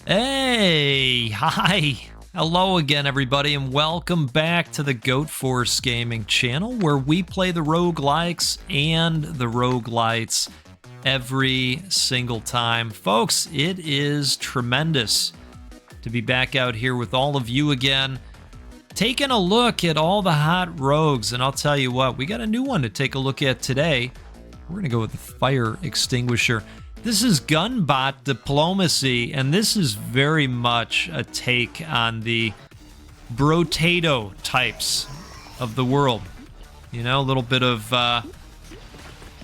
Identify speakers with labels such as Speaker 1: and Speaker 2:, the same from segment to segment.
Speaker 1: Hey, hi. Hello again, everybody, and welcome back to the Goat Force Gaming channel, where we play the roguelikes and the roguelites every single time. Folks, it is tremendous to be back out here with all of you again, taking a look at all the hot rogues. And I'll tell you what, we got a new one to take a look at today. We're going to go with the fire extinguisher. This is Gunbot Diplomacy, and this is very much a take on the Brotato types of the world. You know, a little bit of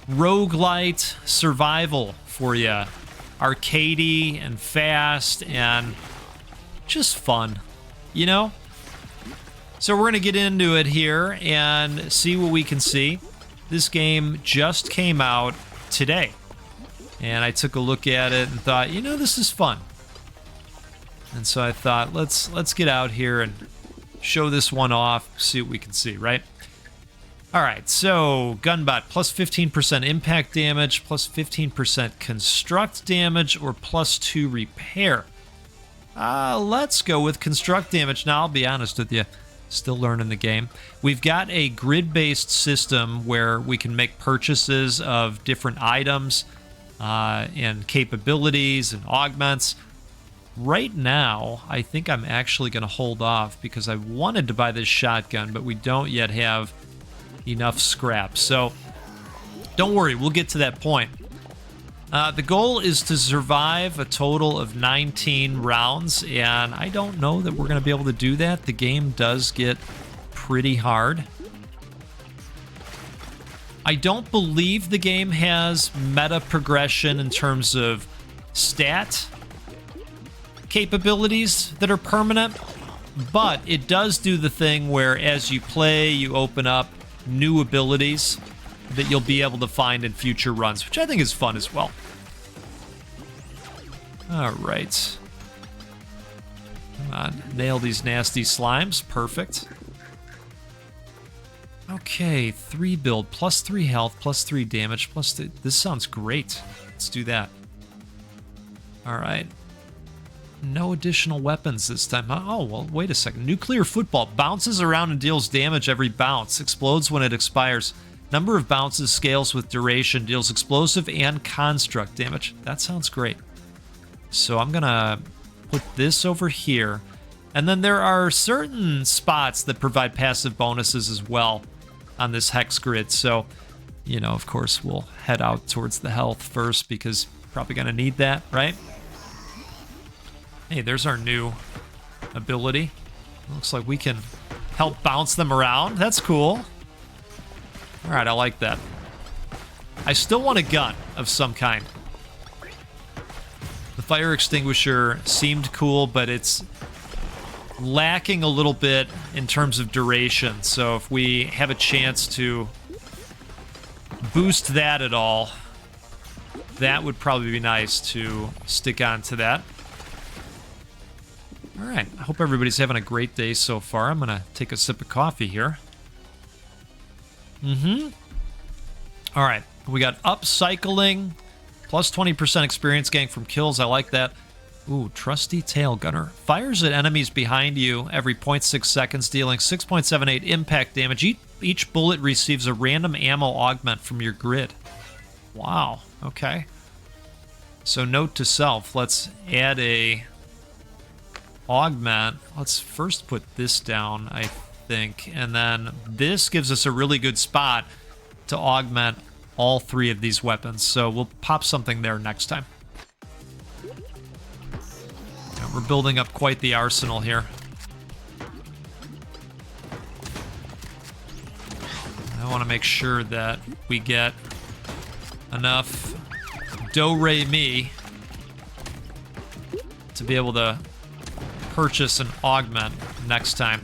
Speaker 1: roguelite survival for you. Arcadey and fast and just fun, you know? So we're going to get into it here and see what we can see. This game just came out today. And I took a look at it and thought, you know, this is fun. And so I thought, let's get out here and show this one off, see what we can see, right? All right, so Gunbot, plus 15% impact damage, plus 15% construct damage, or plus 2 repair. Let's go with construct damage. Now, I'll be honest with you, still learning the game. We've got a grid-based system where we can make purchases of different items, and capabilities and augments. Right now, I think I'm actually going to hold off because I wanted to buy this shotgun, but we don't yet have enough scrap. So don't worry, we'll get to that point. The goal is to survive a total of 19 rounds, and I don't know that we're going to be able to do that. The game does get pretty hard. I don't believe the game has meta progression in terms of stat capabilities that are permanent, but it does do the thing where as you play, you open up new abilities that you'll be able to find in future runs, which I think is fun as well. All right. Come on, nail these nasty slimes. Perfect. Okay, 3 build, plus 3 health, plus 3 damage, plus 3. This sounds great. Let's do that. All right. No additional weapons this time. Oh, well, wait a second. Nuclear football. Bounces around and deals damage every bounce. Explodes when it expires. Number of bounces scales with duration. Deals explosive and construct damage. That sounds great. So I'm going to put this over here. And then there are certain spots that provide passive bonuses as well on this hex grid. So, you know, of course, we'll head out towards the health first because probably going to need that, right? Hey, there's our new ability. Looks like we can help bounce them around. That's cool. All right, I like that. I still want a gun of some kind. The fire extinguisher seemed cool, but it's lacking a little bit in terms of duration. So if we have a chance to boost that at all, that would probably be nice to stick on to that. All right, I hope everybody's having a great day so far. I'm gonna take a sip of coffee here. All right, we got upcycling, plus 20% experience gain from kills. I like that. Ooh, trusty tail gunner. Fires at enemies behind you every 0.6 seconds, dealing 6.78 impact damage. Each bullet receives a random ammo augment from your grid. Wow, okay. So note to self, let's add a augment. Let's first put this down, I think. And then this gives us a really good spot to augment all 3 of these weapons. So we'll pop something there next time. We're building up quite the arsenal here. I want to make sure that we get enough do-re-mi to be able to purchase an augment next time.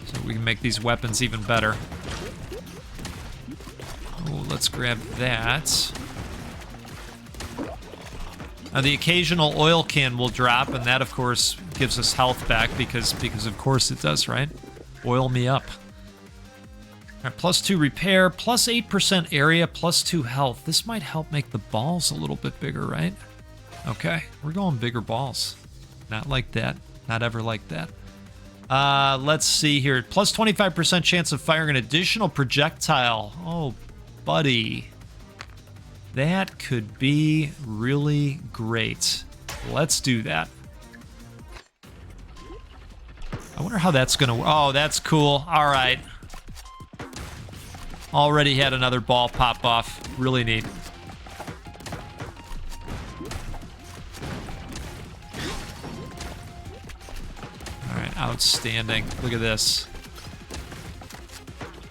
Speaker 1: So we can make these weapons even better. Oh, let's grab that. Now, the occasional oil can will drop, and that, of course, gives us health back because of course it does, right? Oil me up. All right, plus 2 repair, plus 8% area, plus 2 health. This might help make the balls a little bit bigger, right? Okay, we're going bigger balls. Not like that. Not ever like that. Let's see here. Plus 25% chance of firing an additional projectile. Oh, buddy. That could be really great. Let's do that. I wonder how that's gonna work. Oh, that's cool. All right. Already had another ball pop off. Really neat. All right, outstanding. Look at this.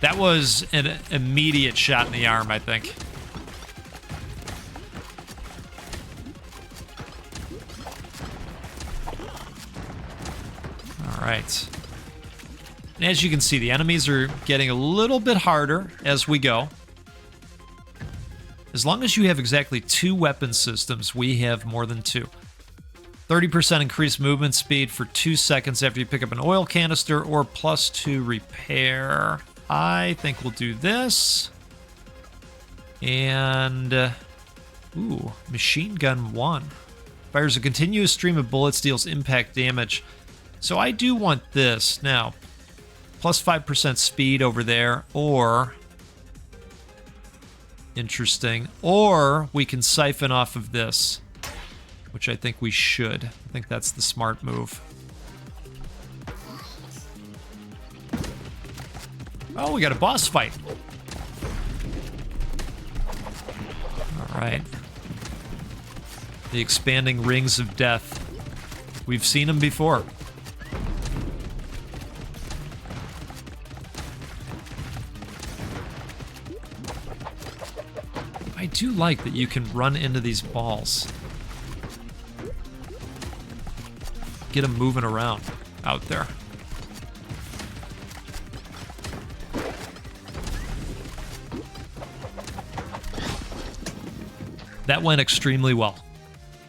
Speaker 1: That was an immediate shot in the arm, I think. All right. And as you can see, the enemies are getting a little bit harder as we go. As long as you have exactly 2 weapon systems, we have more than 2. 30% increased movement speed for 2 seconds after you pick up an oil canister, or plus 2 repair. I think we'll do this. And, ooh, machine gun 1. Fires a continuous stream of bullets, deals impact damage. So I do want this. Now, plus 5% speed over there, or... Interesting. Or we can siphon off of this, which I think we should. I think that's the smart move. Oh, we got a boss fight. All right. The expanding rings of death. We've seen them before. I do like that you can run into these balls. Get them moving around out there. That went extremely well.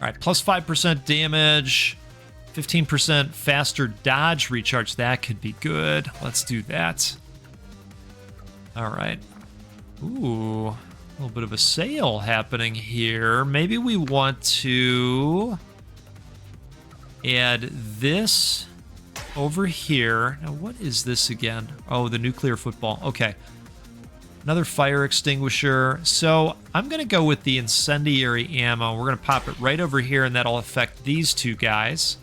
Speaker 1: All right, plus 5% damage, 15% faster dodge recharge. That could be good. Let's do that. All right. Ooh, a little bit of a sale happening here. Maybe we want to add this over here. Now, what is this again? Oh, the nuclear football. Okay. Another fire extinguisher. So I'm going to go with the incendiary ammo. We're going to pop it right over here, and that'll affect these 2 guys.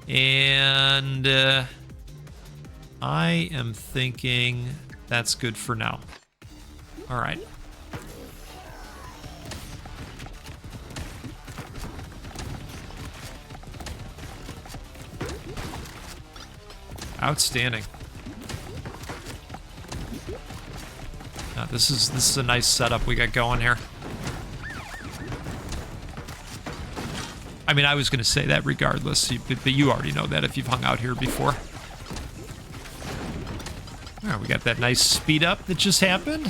Speaker 1: And I am thinking that's good for now. All right. Outstanding. Now, this is a nice setup we got going here. I mean, I was going to say that regardless, but you already know that if you've hung out here before. All right, we got that nice speed up that just happened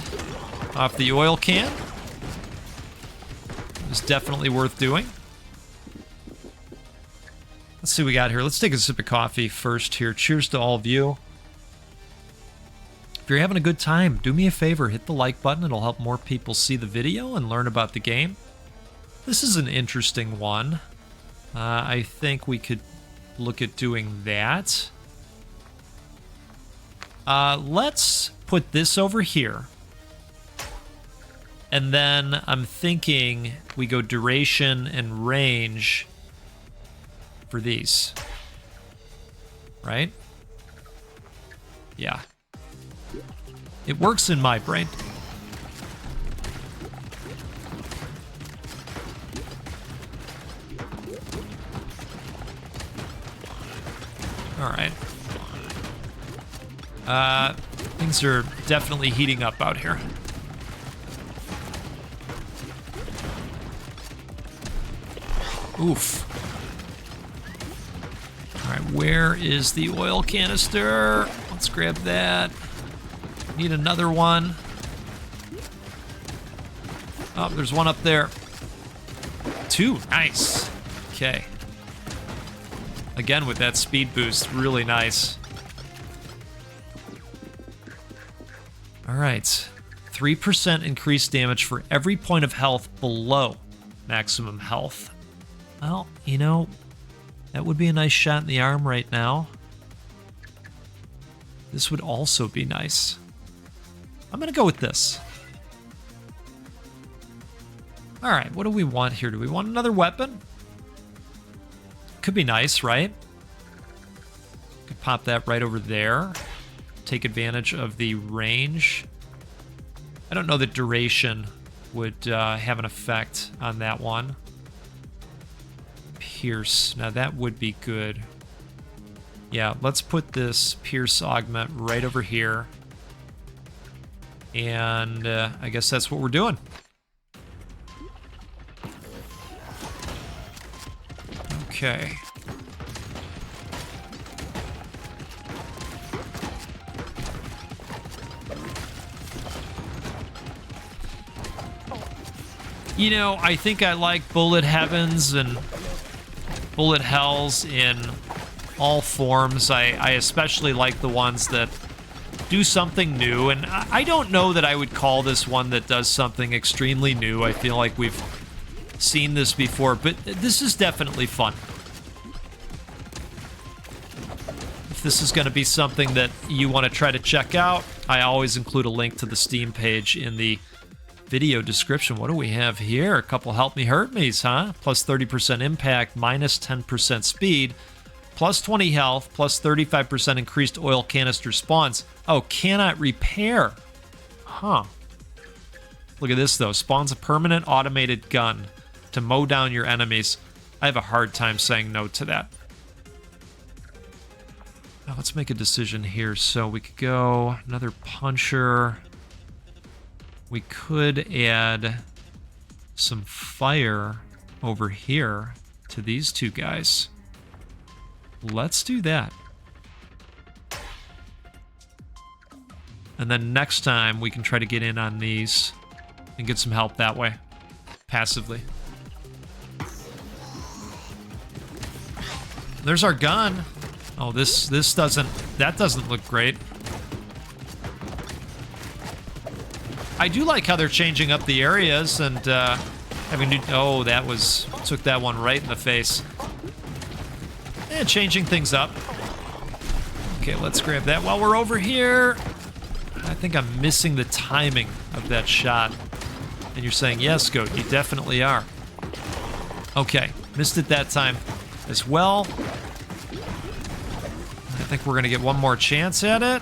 Speaker 1: off the oil can. It was definitely worth doing. Let's see what we got here. Let's take a sip of coffee first here. Cheers to all of you. If you're having a good time, do me a favor, hit the like button. It'll help more people see the video and learn about the game. This is an interesting one. I think we could look at doing that. Let's put this over here. And then I'm thinking we go duration and range for these. Right? Yeah. It works in my brain. All right. Things are definitely heating up out here. Oof. All right, where is the oil canister? Let's grab that. Need another one. Oh, there's one up there. 2, nice. Okay. Again, with that speed boost, really nice. All right. 3% increased damage for every point of health below maximum health. Well, you know, that would be a nice shot in the arm right now. This would also be nice. I'm going to go with this. All right, what do we want here? Do we want another weapon? Could be nice, right? Could pop that right over there. Take advantage of the range. I don't know that duration would have an effect on that one. Pierce. Now that would be good. Yeah, let's put this Pierce augment right over here. And I guess that's what we're doing. Okay. You know, I think I like bullet heavens and bullet hells in all forms. I especially like the ones that do something new, and I don't know that I would call this one that does something extremely new. I feel like we've seen this before, but this is definitely fun. If this is going to be something that you want to try to check out, I always include a link to the Steam page in the video description. What do we have here? A couple help me hurt me's, huh? Plus 30% impact, minus 10% speed, plus 20 health, plus 35% increased oil canister spawns. Oh, cannot repair. Huh. Look at this, though. Spawns a permanent automated gun to mow down your enemies. I have a hard time saying no to that. Now, let's make a decision here. So we could go another puncher. We could add some fire over here to these two guys. Let's do that. And then next time we can try to get in on these and get some help that way, passively. There's our gun. Oh, that doesn't look great. I do like how they're changing up the areas and having to, oh, took that one right in the face. And changing things up. Okay, let's grab that while we're over here. I think I'm missing the timing of that shot. And you're saying, yes, Goat, you definitely are. Okay, missed it that time as well. I think we're going to get one more chance at it.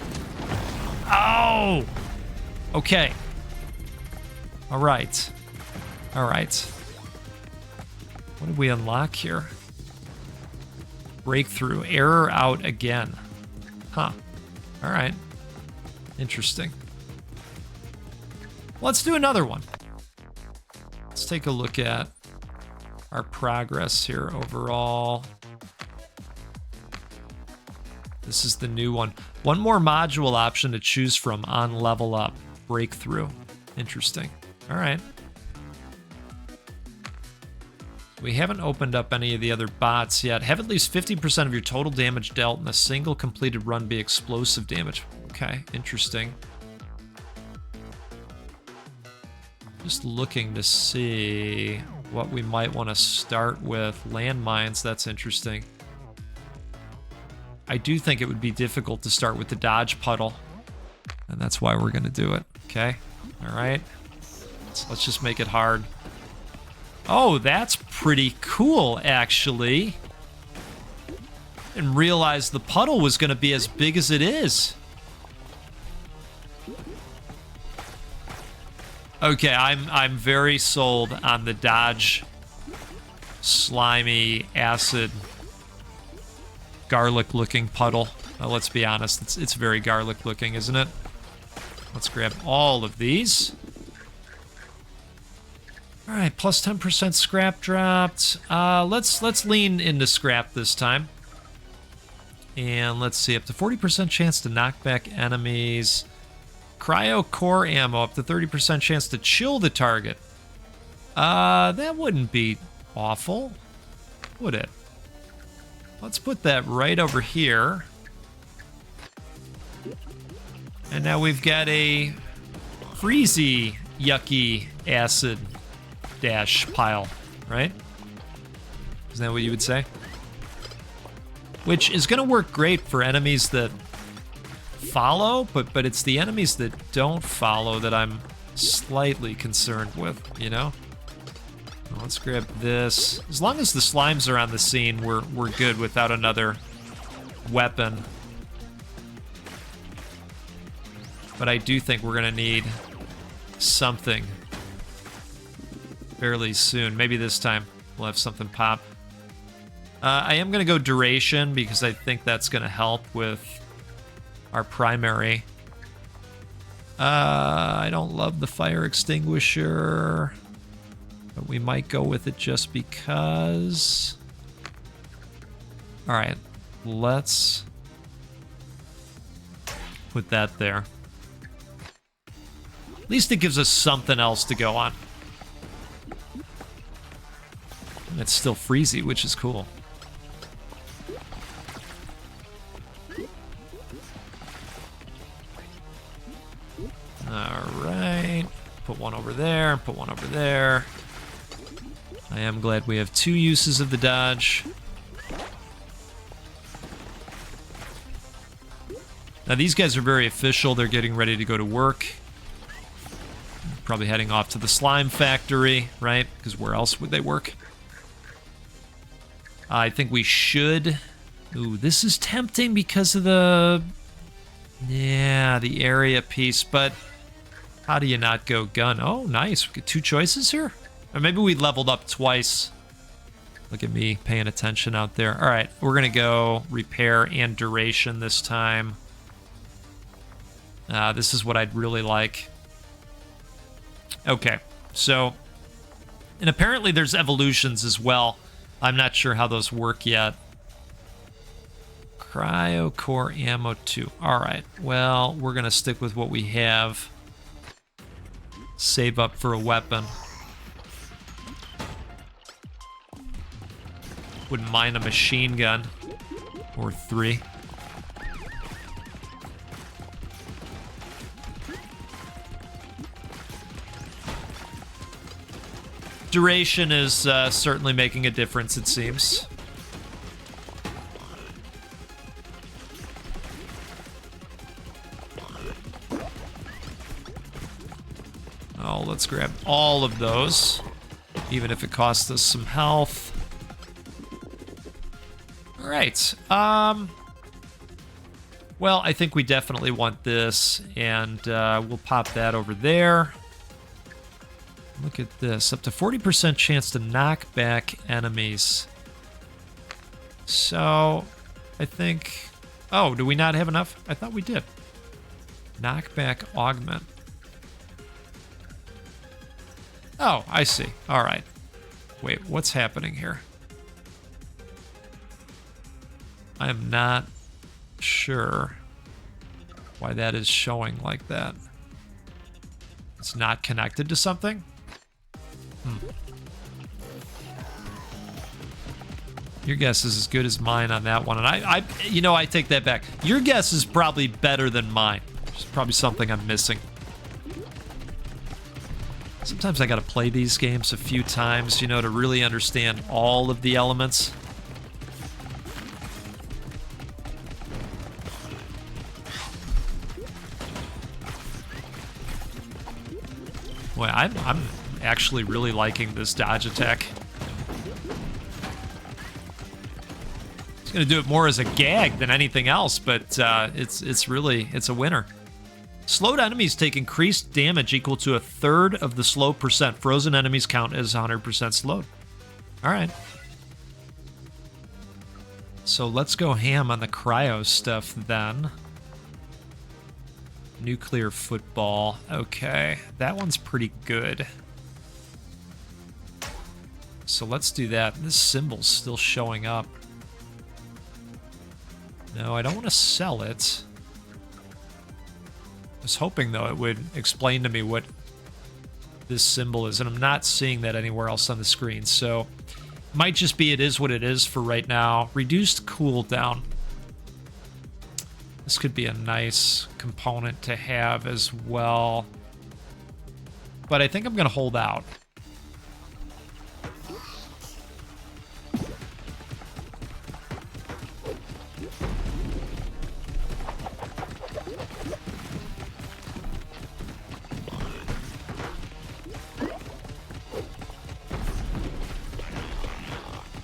Speaker 1: Oh! Okay. All right. All right. What did we unlock here? Breakthrough. Error out again. Huh. All right. Interesting. Let's do another one. Let's take a look at our progress here overall. This is the new one. One more module option to choose from on level up. Breakthrough. Interesting. All right. We haven't opened up any of the other bots yet. Have at least 50% of your total damage dealt in a single completed run be explosive damage. Okay, interesting. Just looking to see what we might want to start with. Landmines, that's interesting. I do think it would be difficult to start with the dodge puddle, and that's why we're going to do it. Okay, all right. So let's just make it hard. Oh, that's pretty cool, actually. Didn't realize the puddle was going to be as big as it is. Okay, I'm very sold on the dodge, slimy, acid, garlic-looking puddle. Let's be honest, it's very garlic-looking, isn't it? Let's grab all of these. All right, plus 10% scrap dropped. Let's lean into scrap this time. And let's see, up to 40% chance to knock back enemies. Cryo core ammo, up to 30% chance to chill the target. That wouldn't be awful, would it? Let's put that right over here. And now we've got a freezy, yucky acid dash pile, right? Isn't that what you would say? Which is going to work great for enemies that follow, but it's the enemies that don't follow that I'm slightly concerned with, you know? Let's grab this. As long as the slimes are on the scene, we're good without another weapon. But I do think we're gonna need something fairly soon. Maybe this time we'll have something pop. I am gonna go duration because I think that's gonna help with our primary. I don't love the fire extinguisher, but we might go with it just because. All right, let's put that there. At least it gives us something else to go on. And it's still freezy, which is cool. All right, put one over there, put one over there. I am glad we have 2 uses of the dodge. Now these guys are very official. They're getting ready to go to work. Probably heading off to the slime factory, right? Because where else would they work? I think we should. Ooh, this is tempting because of the... Yeah, the area piece, but how do you not go gun? Oh, nice. We get 2 choices here? Or maybe we leveled up twice. Look at me paying attention out there. All right, we're going to go repair and duration this time. This is what I'd really like. Okay, so... And apparently there's evolutions as well. I'm not sure how those work yet. Cryo core ammo 2. All right, well, we're going to stick with what we have. Save up for a weapon. Wouldn't mind a machine gun. Or 3. Duration is certainly making a difference, it seems. Oh, let's grab all of those, even if it costs us some health. All right. Well, I think we definitely want this, and we'll pop that over there. Look at this. Up to 40% chance to knock back enemies. So, I think... Oh, do we not have enough? I thought we did. Knockback augment. Oh, I see. All right. Wait, what's happening here? I am not sure why that is showing like that. It's not connected to something? Your guess is as good as mine on that one. And I you know, I take that back. Your guess is probably better than mine. There's probably something I'm missing. Sometimes I gotta play these games a few times, you know, to really understand all of the elements. Boy, I'm actually really liking this dodge attack. It's gonna do it more as a gag than anything else, but it's a winner. Slowed enemies take increased damage equal to 1/3 of the slow percent. Frozen enemies count as 100% slowed. All right. So let's go ham on the cryo stuff then. Nuclear football. Okay, that one's pretty good. So let's do that. This symbol's still showing up. No, I don't want to sell it. I was hoping, though, it would explain to me what this symbol is, and I'm not seeing that anywhere else on the screen, so might just be it is what it is for right now. Reduced cooldown. This could be a nice component to have as well, but I think I'm going to hold out.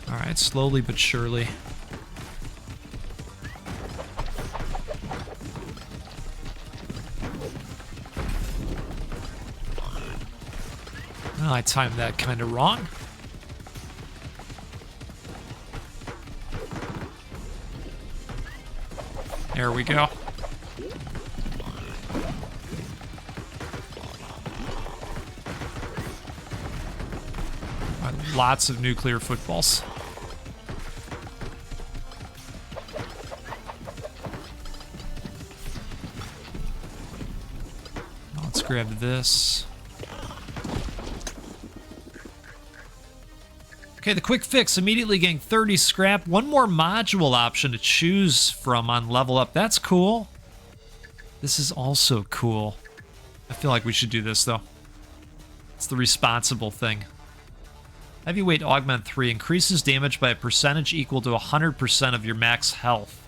Speaker 1: All right, slowly but surely. Well, I timed that kind of wrong. There we go. Lots of nuclear footballs. Let's grab this. Okay, the quick fix, immediately getting 30 scrap. One more module option to choose from on level up. That's cool. This is also cool. I feel like we should do this, though. It's the responsible thing. Heavyweight Augment 3 increases damage by a percentage equal to 100% of your max health.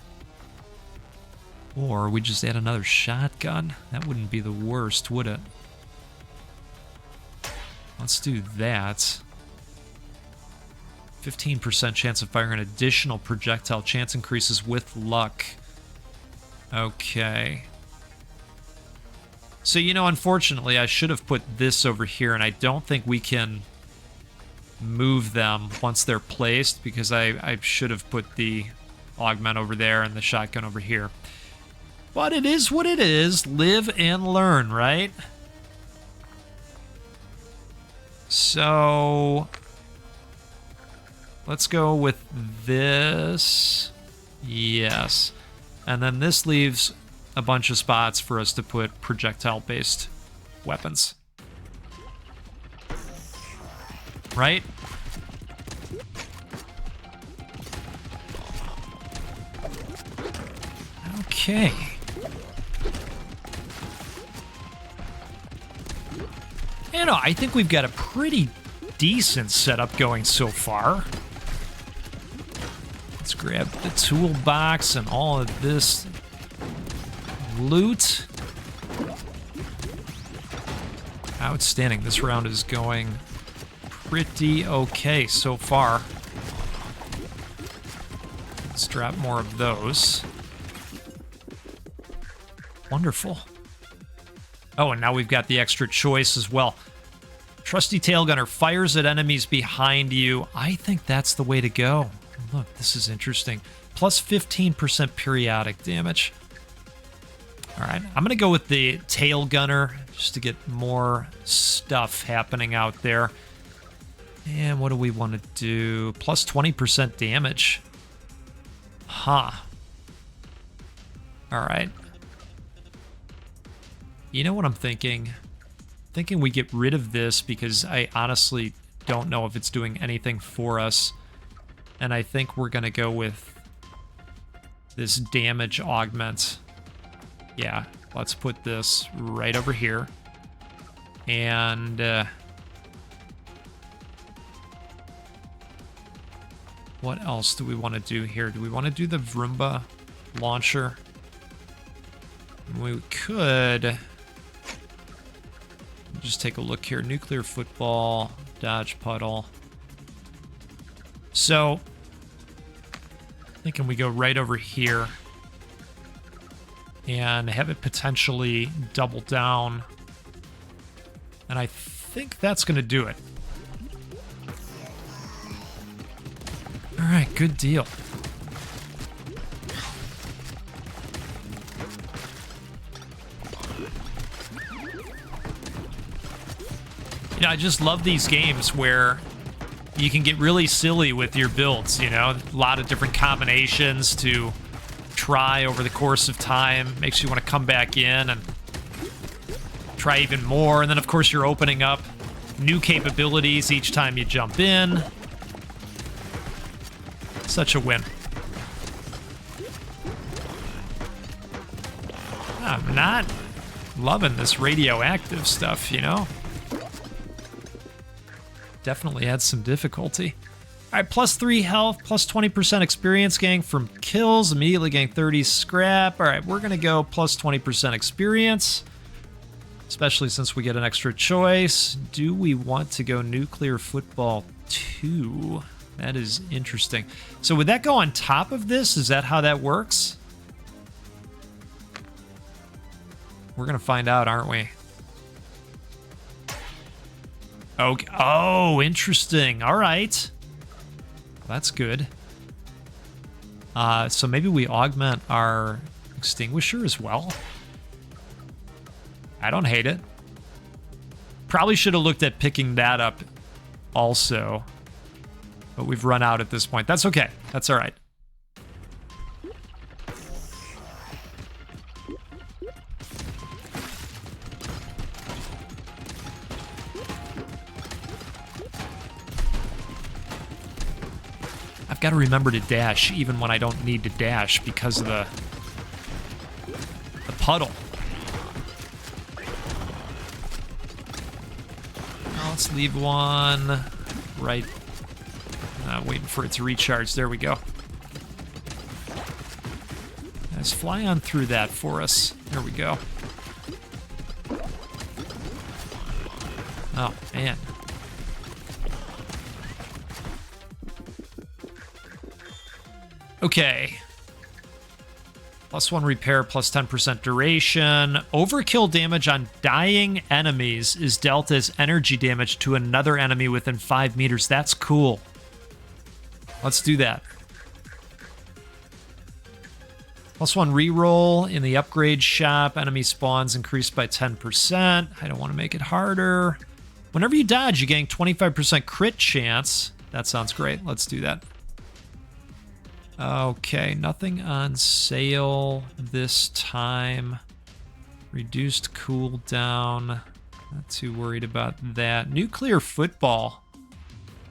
Speaker 1: Or we just add another shotgun. That wouldn't be the worst, would it? Let's do that. 15% chance of firing an additional projectile. Chance increases with luck. Okay. So, you know, unfortunately, I should have put this over here, and I don't think we can move them once they're placed, because I should have put the augment over there and the shotgun over here. But it is what it is. Live and learn, right? So let's go with this. Yes. And then this leaves a bunch of spots for us to put projectile-based weapons. Right? Okay. You know, I think we've got a pretty decent setup going so far. Let's grab the toolbox and all of this loot. Outstanding. This round is going pretty okay so far. Let's drop more of those. Wonderful. Oh, and now we've got the extra choice as well. Trusty Tail Gunner fires at enemies behind you. I think that's the way to go. Look, this is interesting. Plus 15% periodic damage. All right, I'm going to go with the Tail Gunner just to get more stuff happening out there. And what do we want to do? Plus 20% damage. Huh. All right. You know what I'm thinking? Thinking we get rid of this because I honestly don't know if it's doing anything for us. And I think we're going to go with this damage augment. Yeah, let's put this right over here. And what else do we want to do here? Do we want to do the Vroomba launcher? We could just take a look here. Nuclear football, dodge puddle. So, thinking we go right over here and have it potentially double down. And I think that's going to do it. All right, good deal. You know, I just love these games where you can get really silly with your builds, you know? A lot of different combinations to try over the course of time. Makes you want to come back in and try even more. And then, of course, you're opening up new capabilities each time you jump in. Such a win. I'm not loving this radioactive stuff, you know? Definitely had some difficulty. All right, plus 3 health, plus 20% experience gain from kills, immediately gain 30 scrap. All right, we're going to go plus 20% experience, especially since we get an extra choice. Do we want to go nuclear football 2? That is interesting. So would that go on top of this? Is that how that works? We're going to find out, aren't we? Okay. Oh, interesting. All right. That's good. So maybe we augment our extinguisher as well. I don't hate it. Probably should have looked at picking that up also. But we've run out at this point. That's okay. That's all right. I've got to remember to dash even when I don't need to dash because of the puddle. Now let's leave one right. Waiting for it to recharge. There we go. Let's fly on through that for us. There we go. Oh, man. Okay. +1 repair, plus 10% duration. Overkill damage on dying enemies is dealt as energy damage to another enemy within 5 meters. That's cool. Let's do that. +1 reroll in the upgrade shop. Enemy spawns increased by 10%. I don't want to make it harder. Whenever you dodge, you gain 25% crit chance. That sounds great. Let's do that. Okay, nothing on sale this time. Reduced cooldown. Not too worried about that. Nuclear football.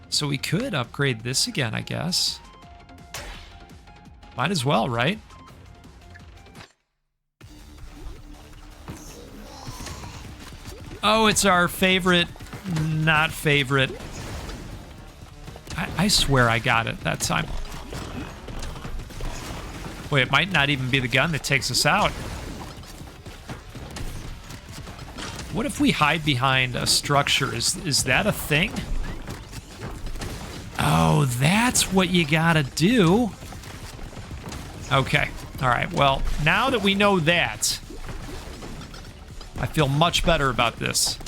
Speaker 1: So we could upgrade this again, I guess. Might as well, right? Oh, it's our favorite, not favorite. I swear I got it that time. Wait, it might not even be the gun that takes us out. What if we hide behind a structure? Is that a thing? Oh, that's what you gotta do. Okay. All right. Well, now that we know that, I feel much better about this.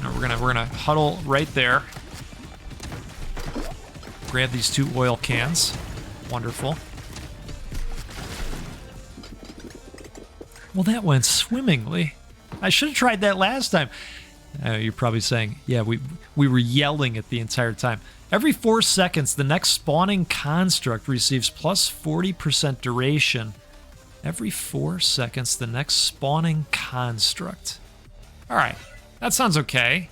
Speaker 1: Now we're gonna huddle right there. Grab these 2 oil cans. Wonderful. Well, that went swimmingly. I should have tried that last time. You're probably saying, yeah, we were yelling it the entire time. Every 4 seconds, the next spawning construct receives plus 40% duration. Every 4 seconds, the next spawning construct. All right, that sounds okay.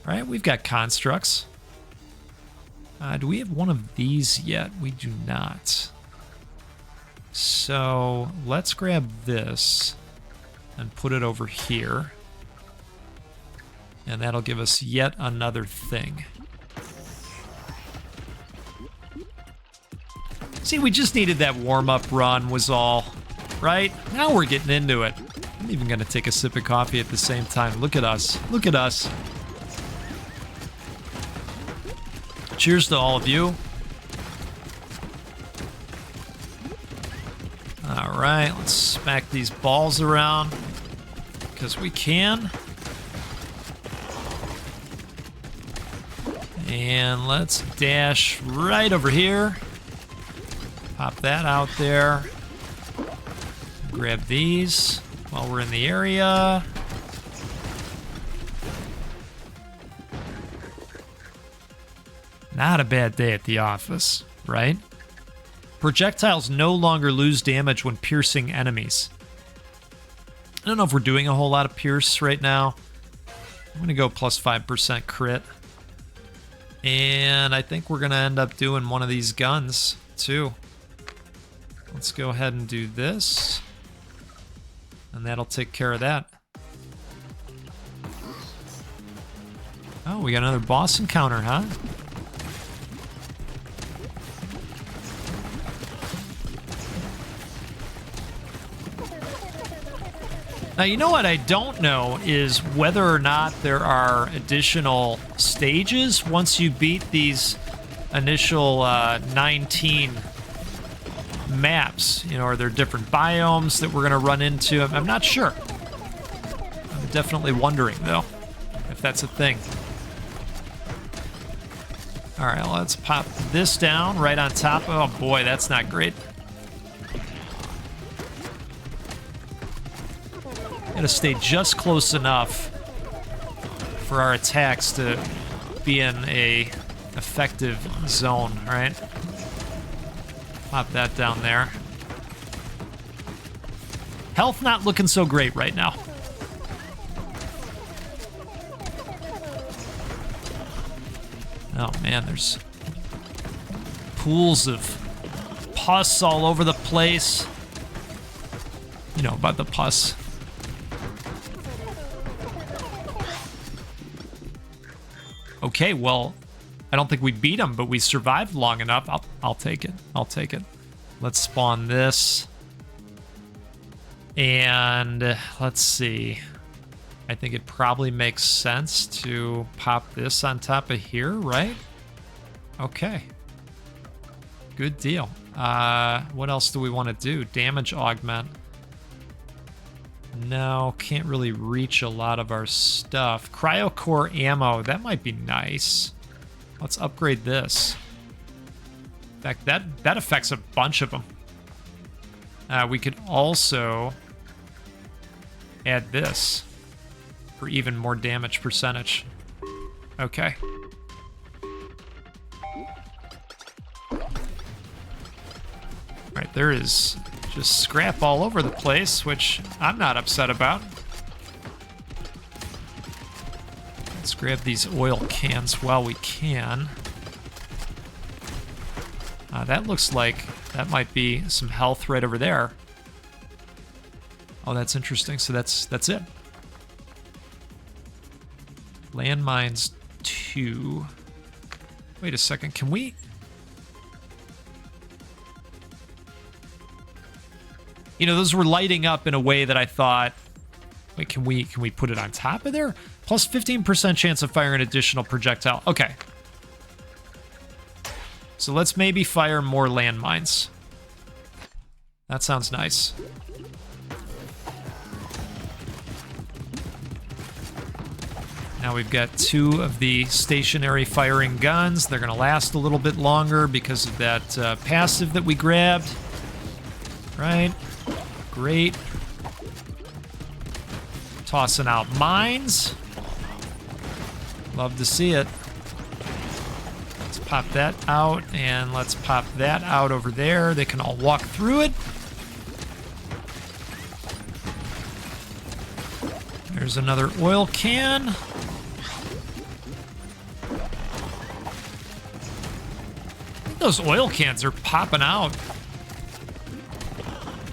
Speaker 1: All right, we've got constructs. Do we have one of these yet? We do not. So let's grab this and put it over here. And that'll give us yet another thing. See, we just needed that warm-up run was all, right? Now we're getting into it. I'm even going to take a sip of coffee at the same time. Look at us. Look at us. Cheers to all of you. All right, let's smack these balls around because we can. And let's dash right over here. Pop that out there. Grab these while we're in the area. Not a bad day at the office, right? Projectiles no longer lose damage when piercing enemies. I don't know if we're doing a whole lot of pierce right now. I'm going to go plus 5% crit. And I think we're going to end up doing one of these guns, too. Let's go ahead and do this. And that'll take care of that. Oh, we got another boss encounter, huh? Now, you know what I don't know is whether or not there are additional stages once you beat these initial 19 maps. You know, are there different biomes that we're going to run into? I'm not sure. I'm definitely wondering, though, if that's a thing. All right, let's pop this down right on top. Oh, boy, that's not great. Gotta stay just close enough for our attacks to be in a effective zone, right? Pop that down there. Health not looking so great right now. Oh man, there's pools of pus all over the place. You know about the pus. Okay, well, I don't think we beat him, but we survived long enough. I'll take it. I'll take it. Let's spawn this. And let's see. I think it probably makes sense to pop this on top of here, right? Okay. Good deal. What else do we want to do? Damage augment. No, can't really reach a lot of our stuff. Cryocore ammo, that might be nice. Let's upgrade this. In fact, that affects a bunch of them. We could also add this for even more damage percentage. Okay. Right, there is just scrap all over the place, which I'm not upset about. Let's grab these oil cans while we can. That looks like that might be some health right over there. Oh, that's interesting. So that's it. Landmines 2. Wait a second. Can we... You know, those were lighting up in a way that I thought, wait, can we put it on top of there? Plus 15% chance of firing an additional projectile. Okay. So let's maybe fire more landmines. That sounds nice. Now we've got 2 of the stationary firing guns. They're going to last a little bit longer because of that passive that we grabbed. Right? Great. Tossing out mines. Love to see it. Let's pop that out, and let's pop that out over there. They can all walk through it. There's another oil can. I think those oil cans are popping out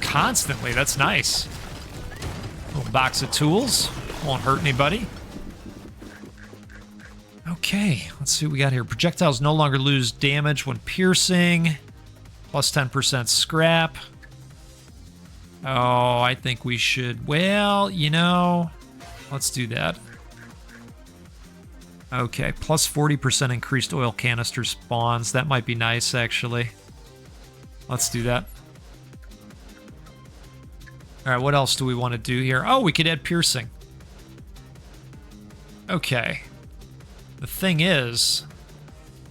Speaker 1: constantly. That's nice. Little box of tools. Won't hurt anybody. Okay, let's see what we got here. Projectiles no longer lose damage when piercing. Plus 10% scrap. Oh, I think we should... Well, you know... Let's do that. Okay, plus 40% increased oil canister spawns. That might be nice, actually. Let's do that. All right, what else do we want to do here? Oh, we could add piercing. Okay. The thing is,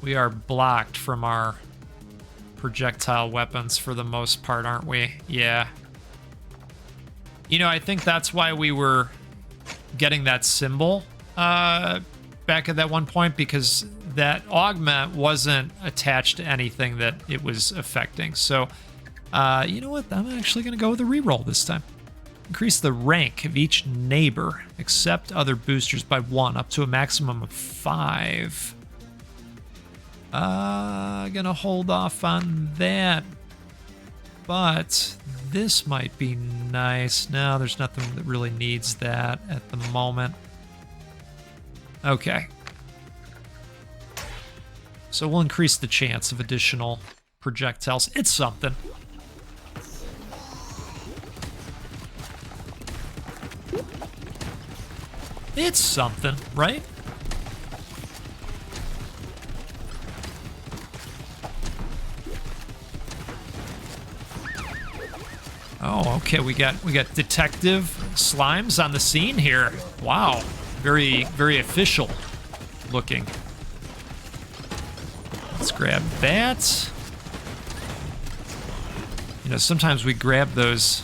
Speaker 1: we are blocked from our projectile weapons for the most part, aren't we? Yeah. You know, I think that's why we were getting that symbol back at that one point, because that augment wasn't attached to anything that it was affecting. So, you know what? I'm actually going to go with a reroll this time. Increase the rank of each neighbor, except other boosters, by 1, up to a maximum of 5. Gonna hold off on that. But this might be nice. No, there's nothing that really needs that at the moment. Okay. So we'll increase the chance of additional projectiles. It's something. It's something, right? Oh, okay, we got detective slimes on the scene here. Wow, very, very official looking. Let's grab that. You know, sometimes we grab those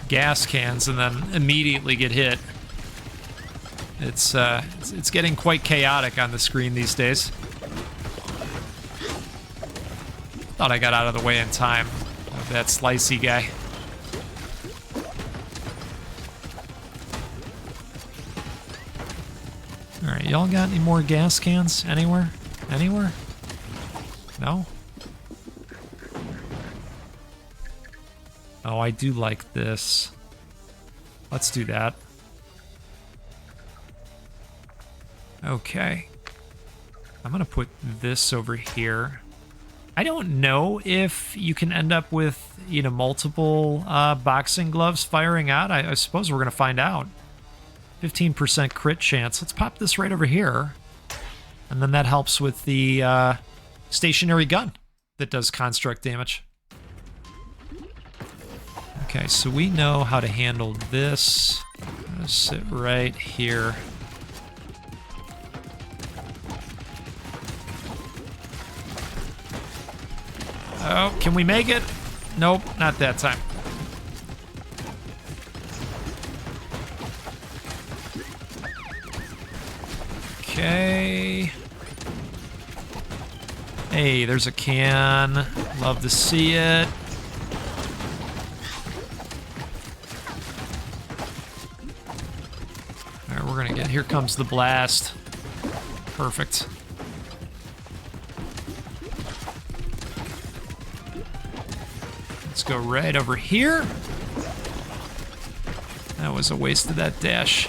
Speaker 1: gas cans and then immediately get hit. It's getting quite chaotic on the screen these days. Thought I got out of the way in time of that slicey guy. Alright, y'all got any more gas cans anywhere? Anywhere? No? Oh, I do like this. Let's do that. Okay. I'm gonna put this over here. I don't know if you can end up with, you know, multiple boxing gloves firing out. I suppose we're gonna find out. 15% crit chance. Let's pop this right over here. And then that helps with the stationary gun that does construct damage. Okay, so we know how to handle this. I'm gonna sit right here. Oh, can we make it? Nope, not that time. Okay. Hey, there's a can. Love to see it. All right, we're gonna get, here comes the blast. Perfect. Let's go right over here. That was a waste of that dash.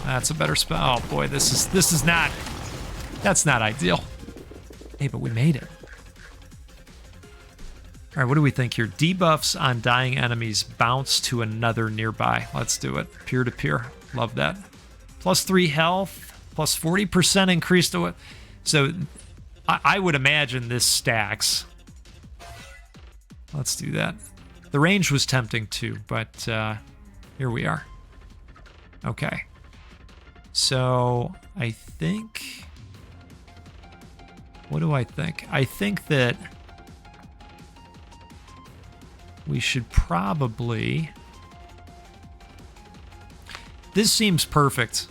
Speaker 1: That's a better spot. Oh boy, this is not, that's not ideal. Hey, but we made it. All right, what do we think here? Debuffs on dying enemies bounce to another nearby. Let's do it. Peer to peer. Love that. +3 health, plus 40% increase to it. So I would imagine this stacks. Let's do that. The range was tempting too, but here we are. Okay. So I think, what do I think? I think that we should probably, this seems perfect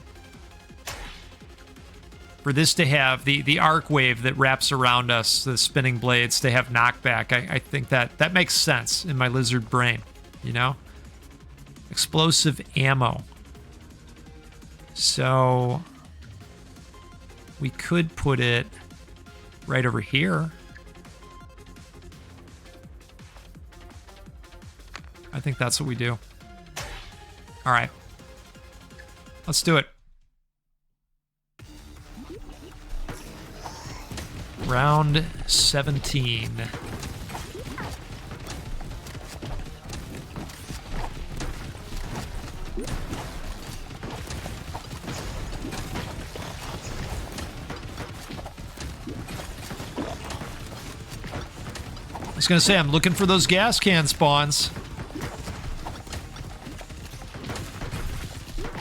Speaker 1: for this to have the arc wave that wraps around us, the spinning blades, to have knockback. I think that makes sense in my lizard brain, you know? Explosive ammo. So we could put it right over here. I think that's what we do. All right. Let's do it. Round 17. I was gonna say, I'm looking for those gas can spawns.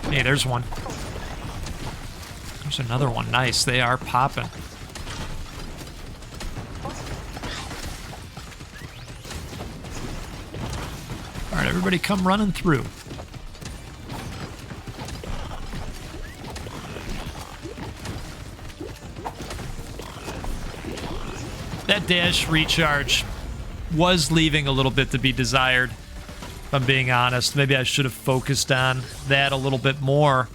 Speaker 1: Hey, there's one. There's another one. Nice, they are popping. All right, everybody come running through. That dash recharge was leaving a little bit to be desired, if I'm being honest. Maybe I should have focused on that a little bit more.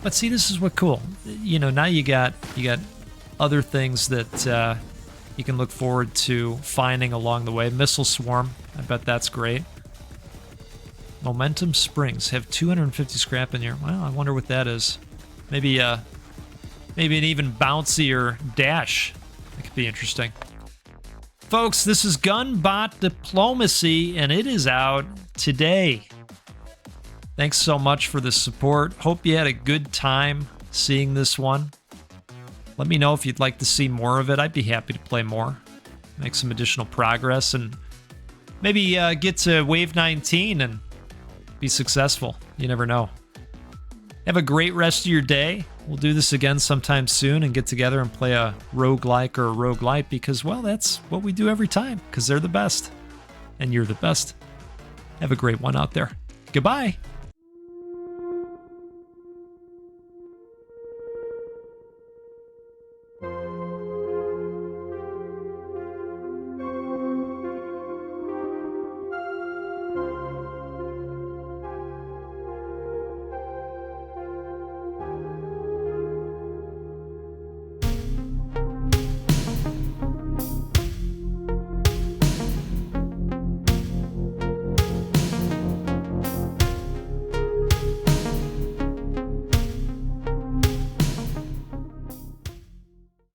Speaker 1: But see, this is what cool. You know, now you got other things that you can look forward to finding along the way. Missile Swarm, I bet that's great. Momentum Springs have 250 scrap in here. Well, I wonder what that is. Maybe an even bouncier dash. That could be interesting. Folks, this is Gunbot Diplomacy, and it is out today. Thanks so much for the support. Hope you had a good time seeing this one. Let me know if you'd like to see more of it. I'd be happy to play more, make some additional progress, and maybe get to Wave 19 and be successful. You never know. Have a great rest of your day. We'll do this again sometime soon and get together and play a roguelike or a roguelite because, well, that's what we do every time because they're the best. And you're the best. Have a great one out there. Goodbye.